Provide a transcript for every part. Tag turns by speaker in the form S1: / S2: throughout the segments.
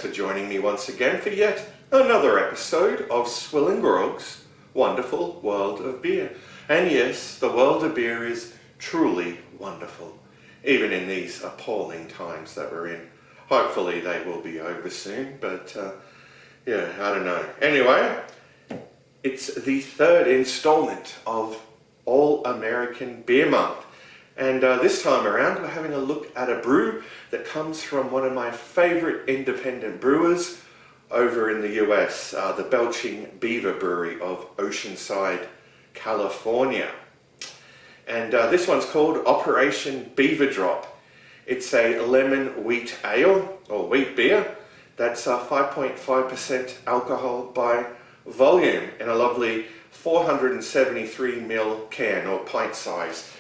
S1: for joining me once again for yet another episode of SwillinGrog's wonderful world of beer. And yes, the world of beer is truly wonderful, even in these appalling times that we're in. Hopefully they will be over soon, but yeah, I don't know. Anyway, it's the third installment of All American Beer Month. And this time around, we're having a look at a brew that comes from one of my favorite independent brewers over in the US, the Belching Beaver Brewery of Oceanside, California. And this one's called Operation Beaver Drop. It's a lemon wheat ale, or wheat beer, that's 5.5% alcohol by volume in a lovely 473ml can, or pint size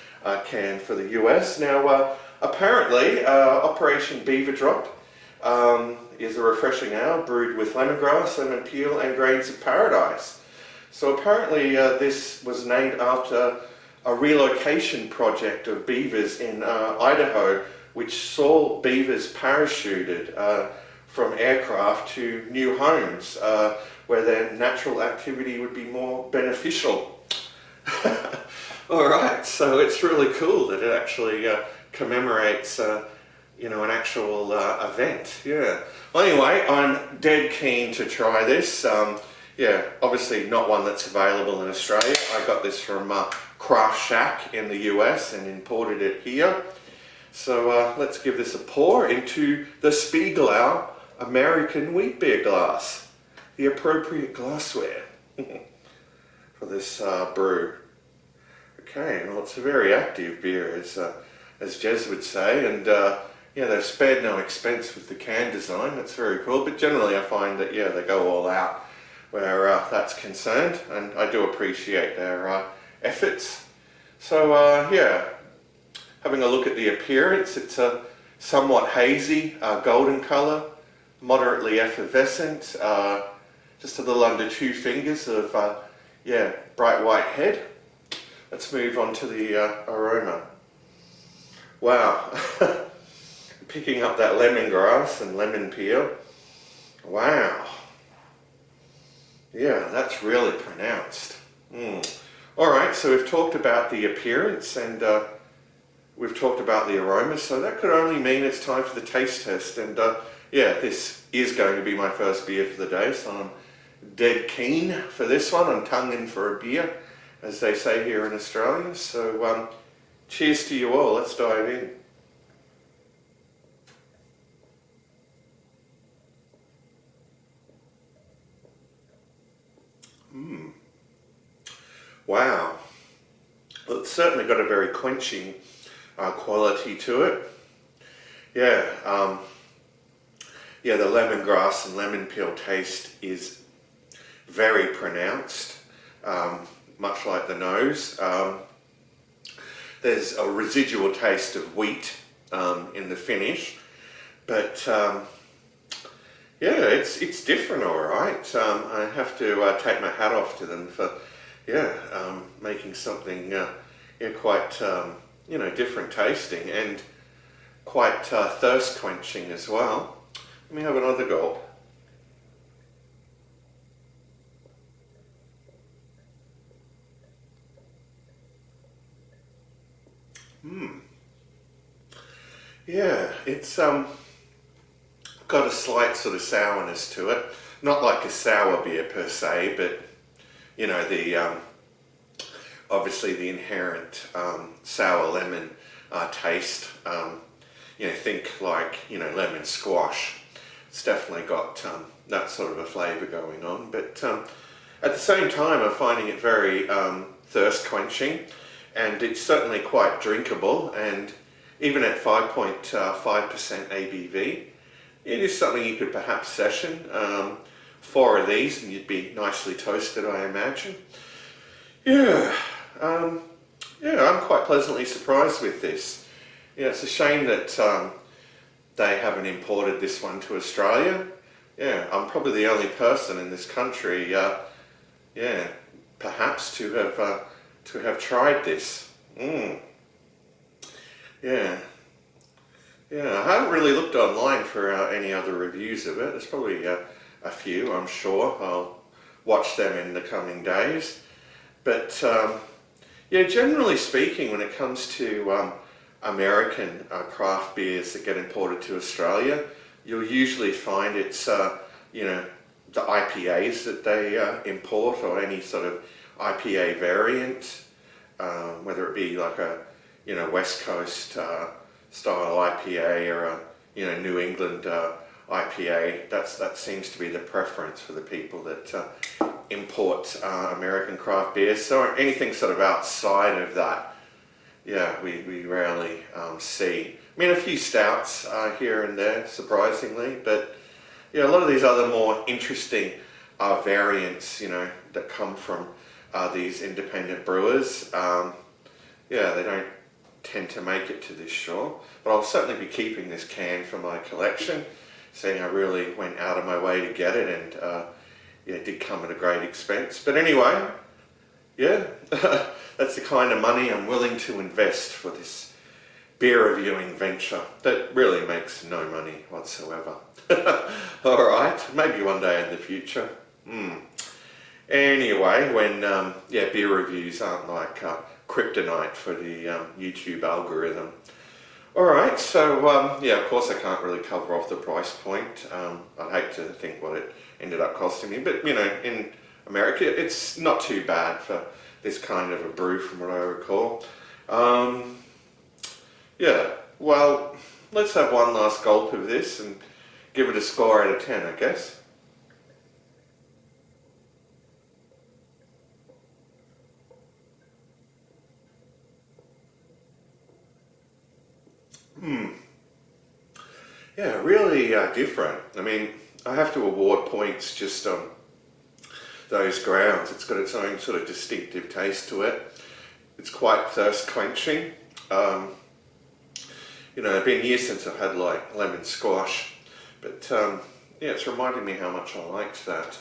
S1: can for the US. Now, apparently, Operation Beaver Drop is a refreshing ale brewed with lemongrass, lemon peel, and grains of paradise. So apparently, this was named after a relocation project of beavers in Idaho, which saw beavers parachuted from aircraft to new homes where their natural activity would be more beneficial. Alright, so it's really cool that it actually commemorates you know, an actual event. Yeah. Well, anyway, I'm dead keen to try this. Yeah, obviously not one that's available in Australia. I got this from Craft Shack in the US and imported it here. So let's give this a pour into the Spiegelau American Wheat Beer glass, the appropriate glassware for this brew. Okay, well, it's a very active beer, as Jez would say, and yeah, they've spared no expense with the can design. That's very cool. But generally, I find that yeah, they go all out where that's concerned, and I do appreciate their efforts. So yeah, having a look at the appearance, it's a somewhat hazy golden colour, moderately effervescent, just a little under 2 fingers of yeah, bright white head. Let's move on to the aroma. Wow, picking up that lemongrass and lemon peel. Wow, yeah, that's really pronounced. Alright, so we've talked about the appearance and we've talked about the aroma, so that could only mean it's time for the taste test. And yeah, this is going to be my first beer for the day, so I'm dead keen for this one. I'm tongue in for a beer, as they say here in Australia. So cheers to you all. Let's dive in. Wow. Well, it's certainly got a very quenching quality to it. Yeah, yeah, the lemongrass and lemon peel taste is very pronounced, much like the nose. There's a residual taste of wheat in the finish, but yeah, it's different, all right. I have to take my hat off to them for yeah, making something yeah, quite you know, different tasting and quite thirst quenching as well. Let me have another gulp. Yeah, it's got a slight sort of sourness to it. Not like a sour beer per se, but you know, the obviously the inherent sour lemon taste. You know, think like, you know, lemon squash. It's definitely got that sort of a flavour going on. But at the same time, I'm finding it very thirst quenching, and it's certainly quite drinkable. And even at 5.5% ABV, it is something you could perhaps session. 4 of these and you'd be nicely toasted, I imagine. Yeah, yeah, I'm quite pleasantly surprised with this. Yeah, it's a shame that they haven't imported this one to Australia. Yeah, I'm probably the only person in this country, yeah, perhaps to have tried this. Yeah, Yeah, I haven't really looked online for any other reviews of it. There's probably a few, I'm sure. I'll watch them in the coming days. But yeah, generally speaking, when it comes to American craft beers that get imported to Australia, you'll usually find it's you know, the IPAs that they import, or any sort of IPA variant, whether it be like a West Coast style IPA or a New England IPA. That seems to be the preference for the people that import American craft beers. So anything sort of outside of that, yeah, we rarely see. I mean, a few stouts here and there, surprisingly, but yeah, a lot of these other more interesting variants, that come from these independent brewers, yeah, they don't tend to make it to this shore. But I'll certainly be keeping this can for my collection, seeing I really went out of my way to get it, and yeah, it did come at a great expense. But anyway, yeah, that's the kind of money I'm willing to invest for this beer reviewing venture that really makes no money whatsoever. Alright, maybe one day in the future. Anyway, when yeah, beer reviews aren't like kryptonite for the YouTube algorithm. Alright, so yeah, of course I can't really cover off the price point. I'd hate to think what it ended up costing me, but in America it's not too bad for this kind of a brew from what I recall. Yeah, well, let's have one last gulp of this and give it a score out of 10, I guess. Yeah, really different. I mean, I have to award points just on those grounds. It's got its own sort of distinctive taste to it. It's quite thirst quenching. It's been years since I've had like lemon squash, but yeah, it's reminding me how much I liked that.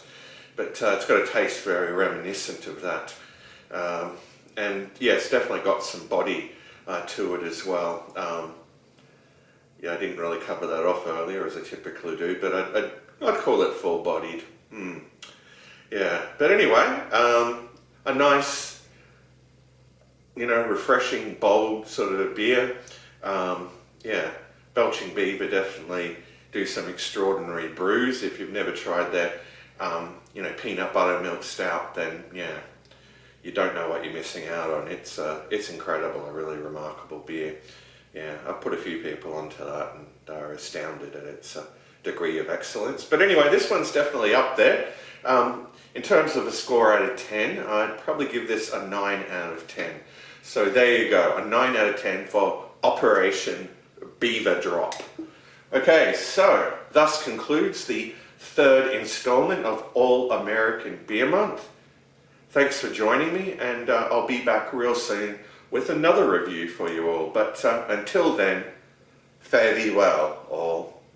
S1: But it's got a taste very reminiscent of that. And yeah, it's definitely got some body to it as well. Yeah, I didn't really cover that off earlier as I typically do, but I'd call it full-bodied. Yeah, but anyway, a nice, refreshing, bold sort of beer. Yeah, Belching Beaver definitely do some extraordinary brews. If you've never tried their, peanut butter milk stout, then yeah, you don't know what you're missing out on. It's incredible, a really remarkable beer. Yeah, I've put a few people onto that and they're astounded at its degree of excellence. But anyway, this one's definitely up there. In terms of a score out of 10, I'd probably give this a 9 out of 10. So there you go, a 9 out of 10 for Operation Beaver Drop. Okay, so thus concludes the third installment of All American Beer Month. Thanks for joining me, and I'll be back real soon with another review for you all. But until then, fare thee well, all.